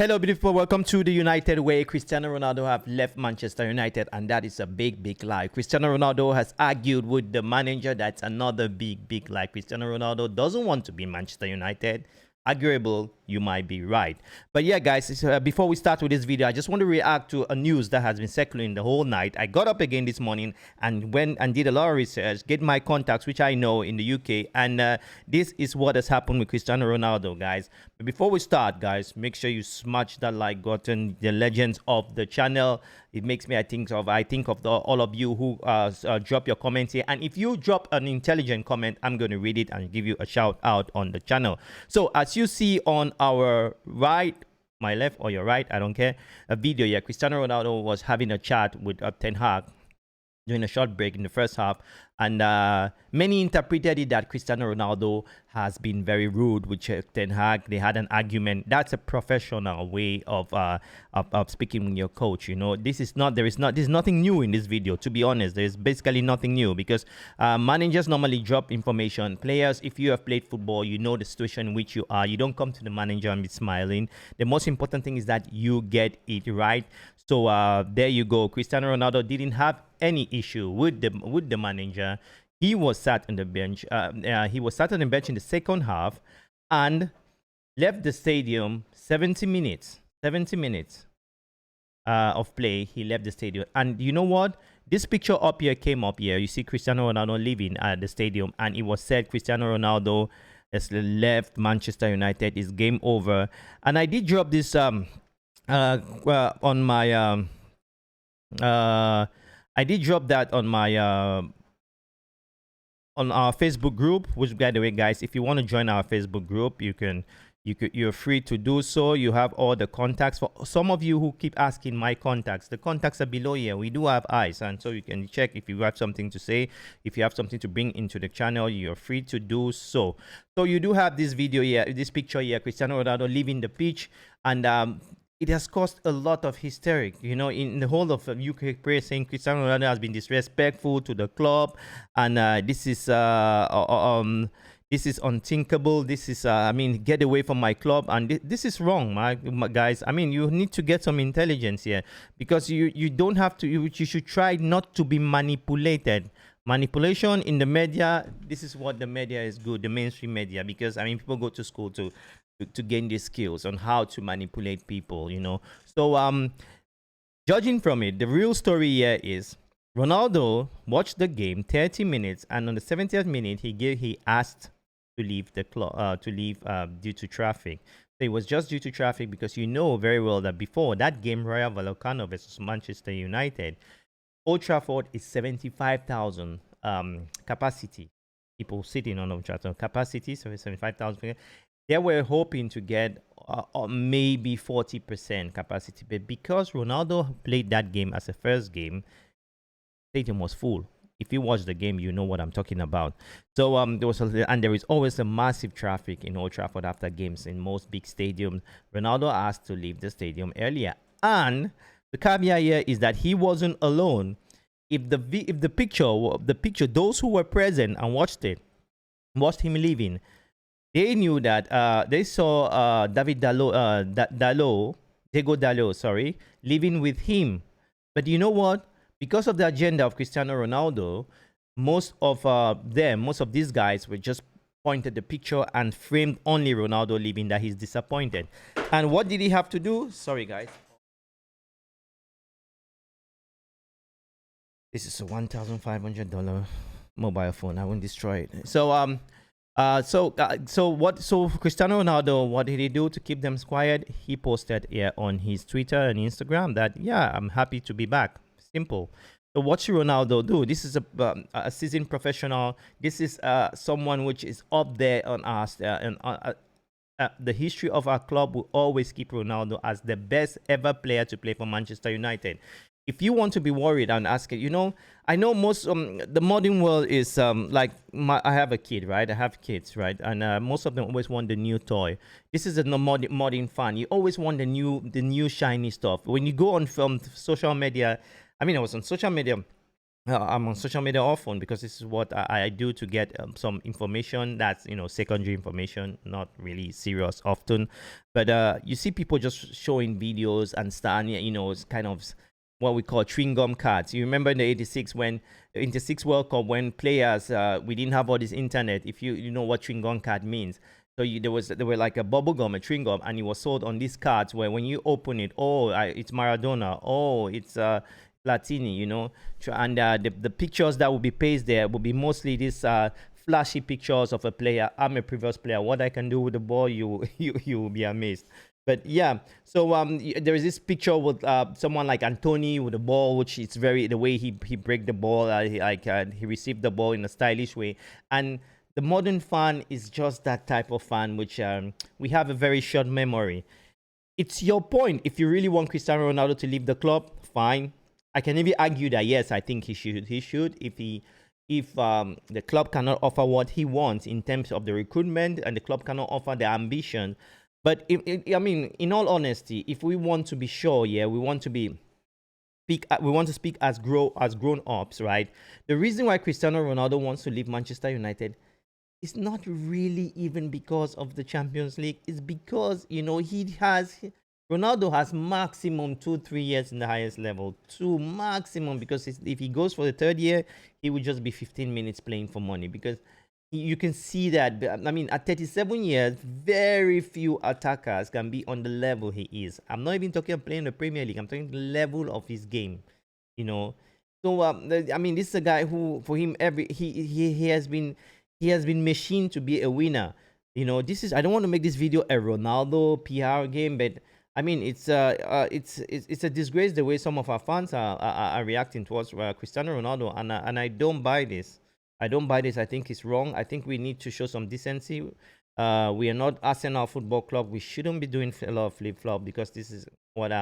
Hello, beautiful. Welcome to the United Way. Cristiano Ronaldo have left Manchester United, and that is a big, big lie. Cristiano Ronaldo has argued with the manager. That's another big, big lie. Cristiano Ronaldo doesn't want to be Manchester United. Arguable, you might be right. But yeah, guys, before we start with this video, I just want to react to a news that has been circulating the whole night. I got up again this morning and went and did a lot of research, get my contacts, which I know in the UK, and this is what has happened with Cristiano Ronaldo, guys. But before we start, guys, make sure you smash that like button, the legends of the channel. It makes me, I think of all of you who drop your comments here. And if you drop an intelligent comment, I'm going to read it and give you a shout out on the channel. So as you see on our right, my left or your right, I don't care, a video here, Cristiano Ronaldo was having a chat with Ten Hag during a short break in the first half, and many interpreted it that Cristiano Ronaldo has been very rude with Ten Hag. They had an argument. That's a professional way of speaking with your coach. You know, there's nothing new in this video. To be honest, there's basically nothing new because managers normally drop information. Players, if you have played football, you know the situation in which you are. You don't come to the manager and be smiling. The most important thing is that you get it right. So there you go. Cristiano Ronaldo didn't have any issue with the manager. He was sat on the bench. He was sat on the bench in the second half and left the stadium 70 minutes. 70 minutes of play. He left the stadium. And you know what? This picture up here came up here. You see Cristiano Ronaldo leaving the stadium, and it was said Cristiano Ronaldo has left Manchester United. Is game over. And I did drop this on my I did drop that on my on our Facebook group, which, by the way, guys, if you want to join our Facebook group, you're free to do so. You have all the contacts. For some of you who keep asking my contacts, the contacts are below here. We do have eyes, and so you can check if you have something to say, if you have something to bring into the channel, you're free to do so. So you do have this video here, this picture here, Cristiano Ronaldo leaving the pitch, and it has caused a lot of hysteric, you know, in the whole of UK press, saying Cristiano Ronaldo has been disrespectful to the club, and this is unthinkable. This is, I mean, get away from my club, and this is wrong, my guys. I mean, you need to get some intelligence here, because you don't have to. You should try not to be manipulated. Manipulation in the media. This is what the media is good, the mainstream media, because I mean, people go to school to gain these skills on how to manipulate people, you know. So judging from it, the real story here is Ronaldo watched the game 30 minutes, and on the 70th minute he asked to leave the club due to traffic. So it was just due to traffic, because you know very well that before that game, Rayo Vallecano versus Manchester United, Old Trafford is 75,000 capacity, people sitting on Old Trafford capacity, so 75,000. They were hoping to get maybe 40% capacity, but because Ronaldo played that game as a first game, the stadium was full. If you watch the game, you know what I'm talking about. So there is always a massive traffic in Old Trafford after games in most big stadiums. Ronaldo asked to leave the stadium earlier, and the caveat here is that he wasn't alone. If the picture, those who were present and watched him leaving, they knew that they saw Diego Dalot, sorry, living with him. But you know what? Because of the agenda of Cristiano Ronaldo, most of these guys were just pointed the picture and framed only Ronaldo leaving, that he's disappointed. And what did he have to do? Sorry, guys. This is a $1,500 mobile phone. I won't destroy it. So So Cristiano Ronaldo, what did he do to keep them quiet? He posted here on his Twitter and Instagram that, yeah, I'm happy to be back. Simple. So what should Ronaldo do? This is a seasoned professional. This is someone which is up there on us. The history of our club will always keep Ronaldo as the best ever player to play for Manchester United. If you want to be worried and ask it, you know, I know most the modern world is like I have a kid, right? I have kids, right? And most of them always want the new toy. This is a modern fan. You always want the new shiny stuff. When you go on from social media, I mean, I was on social media I'm on social media often because this is what I do to get some information that's secondary information, not really serious often. But you see people just showing videos and stuff. It's kind of what we call chewing gum cards. You remember in the '86 World Cup when players we didn't have all this internet. If you know what chewing gum card means. So there were like a bubble gum, a chewing gum, and it was sold on these cards where when you open it, it's Maradona, it's Platini, and the pictures that will be pasted there will be mostly these flashy pictures of a player. I'm a previous player. What I can do with the ball, you will be amazed. But yeah, so there is this picture with someone like Antony with the ball, which is very the way he break the ball, he received the ball in a stylish way, and the modern fan is just that type of fan, which we have a very short memory. It's your point. If you really want Cristiano Ronaldo to leave the club, fine. I can even argue that yes, I think he should. He should if the club cannot offer what he wants in terms of the recruitment and the club cannot offer the ambition. But I mean, in all honesty, if we want to be sure, yeah, we want to speak as grown ups, right? The reason why Cristiano Ronaldo wants to leave Manchester United is not really even because of the Champions League. It's because Ronaldo has maximum 2-3 years in the highest level, two maximum. Because if he goes for the third year, he would just be 15 minutes playing for money. Because you can see that. I mean, at 37 years, very few attackers can be on the level he is. I'm not even talking about playing the Premier League. I'm talking the level of his game. You know. So I mean, this is a guy who, for him, he has been machined to be a winner. I don't want to make this video a Ronaldo PR game, but I mean, it's a disgrace the way some of our fans are reacting towards Cristiano Ronaldo, and I don't buy this. I don't buy this. I think it's wrong. I think we need to show some decency. We are not Arsenal Football Club. We shouldn't be doing a lot of flip flop, because this is what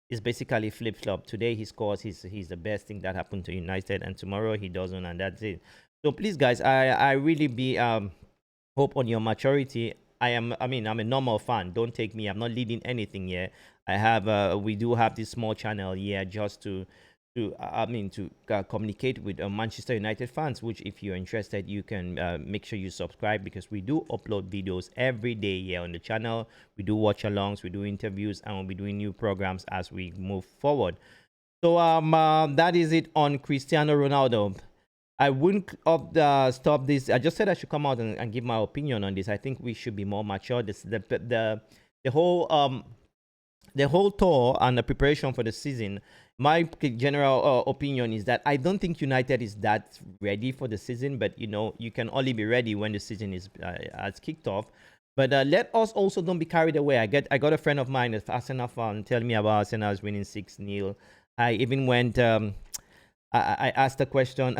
is basically flip flop. Today he scores. He's the best thing that happened to United, and tomorrow he doesn't, and that's it. So please, guys, I really be hope on your maturity. I mean, I'm a normal fan. Don't take me. I'm not leading anything here. We do have this small channel here just to communicate with Manchester United fans. Which, if you're interested, you can make sure you subscribe, because we do upload videos every day here on the channel. We do watch-alongs, we do interviews, and we'll be doing new programs as we move forward. So that is it on Cristiano Ronaldo. I wouldn't stop this. I just said I should come out and give my opinion on this. I think we should be more mature. The whole tour and the preparation for the season. My general opinion is that I don't think United is that ready for the season. But you can only be ready when the season has kicked off. But let us also don't be carried away. I got a friend of mine, an Arsenal fan, telling me about Arsenal's winning 6-0. I even went. I asked a question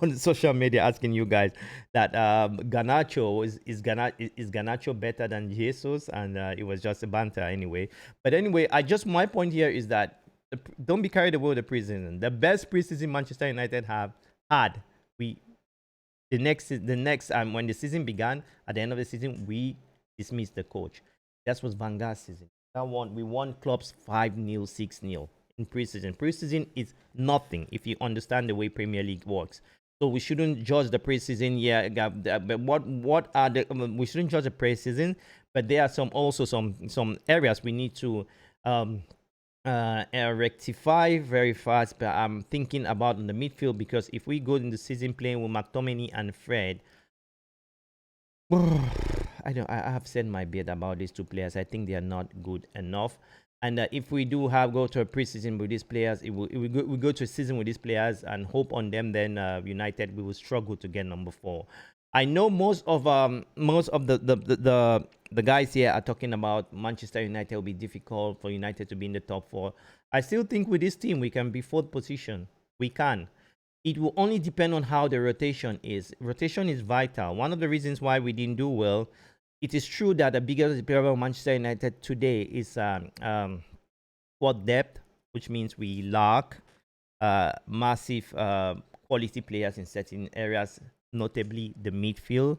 on social media asking you guys that Garnacho is Garnacho better than Jesus, and it was just a banter anyway. But anyway, my point here is that don't be carried away with the preseason. The best preseason Manchester United have had. The next when the season began, at the end of the season, we dismissed the coach. That was Van Gaal's season. We won clubs 5-0, 6-0. In preseason. Preseason is nothing if you understand the way Premier League works. So we shouldn't judge the preseason. Yeah, but what are the? We shouldn't judge the preseason, but there are some areas we need to rectify very fast. But I'm thinking about in the midfield, because if we go in the season playing with McTominay and Fred, I have said my bit about these two players. I think they are not good enough. And if we do go to a preseason with these players, we go to a season with these players and hope on them, then United, we will struggle to get number 4. I know most of the guys here are talking about Manchester United will be difficult for United to be in the top 4. I still think with this team we can be 4th position. We can. It will only depend on how the rotation is. Rotation is vital. One of the reasons why we didn't do well. It is true that the biggest problem of Manchester United today is squad depth, which means we lack massive quality players in certain areas, notably the midfield.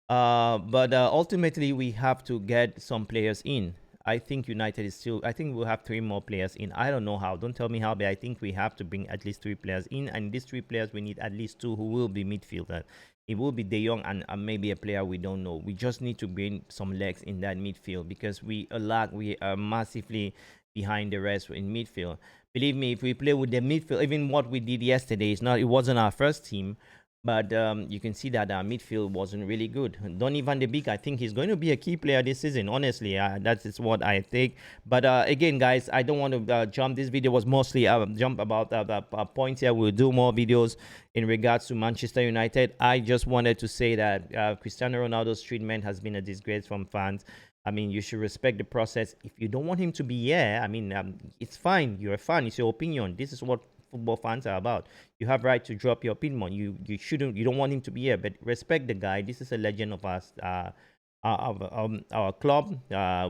But ultimately, we have to get some players in. I think United is still. I think we'll have 3 more players in. I don't know how. Don't tell me how, but I think we have to bring at least 3 players in, and these 3 players we need at least 2 who will be midfielders. It will be De Jong and maybe a player we don't know. We just need to bring some legs in that midfield because we are massively behind the rest in midfield. Believe me, if we play with the midfield, even what we did yesterday, it wasn't our first team. But you can see that our midfield wasn't really good. Donny van de Beek, I think he's going to be a key player this season. Honestly, that is what I think. But again, guys, I don't want to jump. This video was mostly jump about points here. We'll do more videos in regards to Manchester United. I just wanted to say that Cristiano Ronaldo's treatment has been a disgrace from fans. I mean, you should respect the process. If you don't want him to be here, I mean, it's fine. You're a fan. It's your opinion. This is what football fans are about. You have right to drop your opinion. You shouldn't. You don't want him to be here, but respect the guy. This is a legend of us, our club. I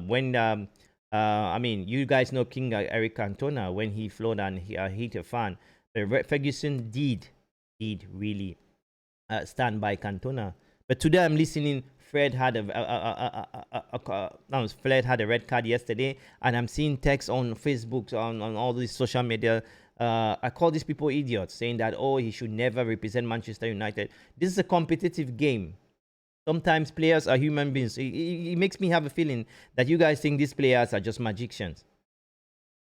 mean, you guys know King Erik Cantona when he flowed and he hit a fan. But Ferguson did really stand by Cantona. But today I'm listening. Fred had Fred had a red card yesterday, and I'm seeing texts on Facebook, on all these social media. I call these people idiots, saying that, oh, he should never represent Manchester United. This is a competitive game. Sometimes players are human beings. It makes me have a feeling that you guys think these players are just magicians.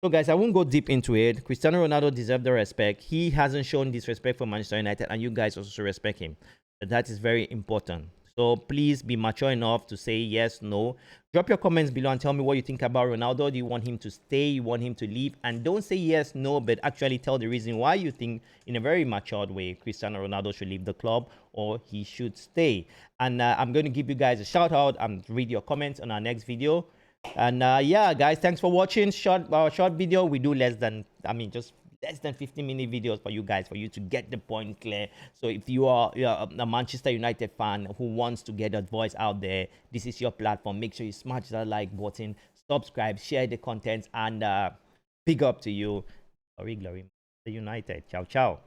So, guys, I won't go deep into it. Cristiano Ronaldo deserves the respect. He hasn't shown disrespect for Manchester United, and you guys also should respect him. That is very important. So please be mature enough to say yes, no. Drop your comments below and tell me what you think about Ronaldo. Do you want him to stay? You want him to leave? And don't say yes, no, but actually tell the reason why you think, in a very matured way, Cristiano Ronaldo should leave the club or he should stay. And I'm going to give you guys a shout out and read your comments on our next video. And yeah, guys, thanks for watching. Short video. We do just less than 15-minute videos for you guys, for you to get the point clear. So if you are a Manchester United fan who wants to get a voice out there, this is your platform. Make sure you smash that like button, subscribe, share the content, and big up to you. Glory, Manchester United. Ciao, ciao.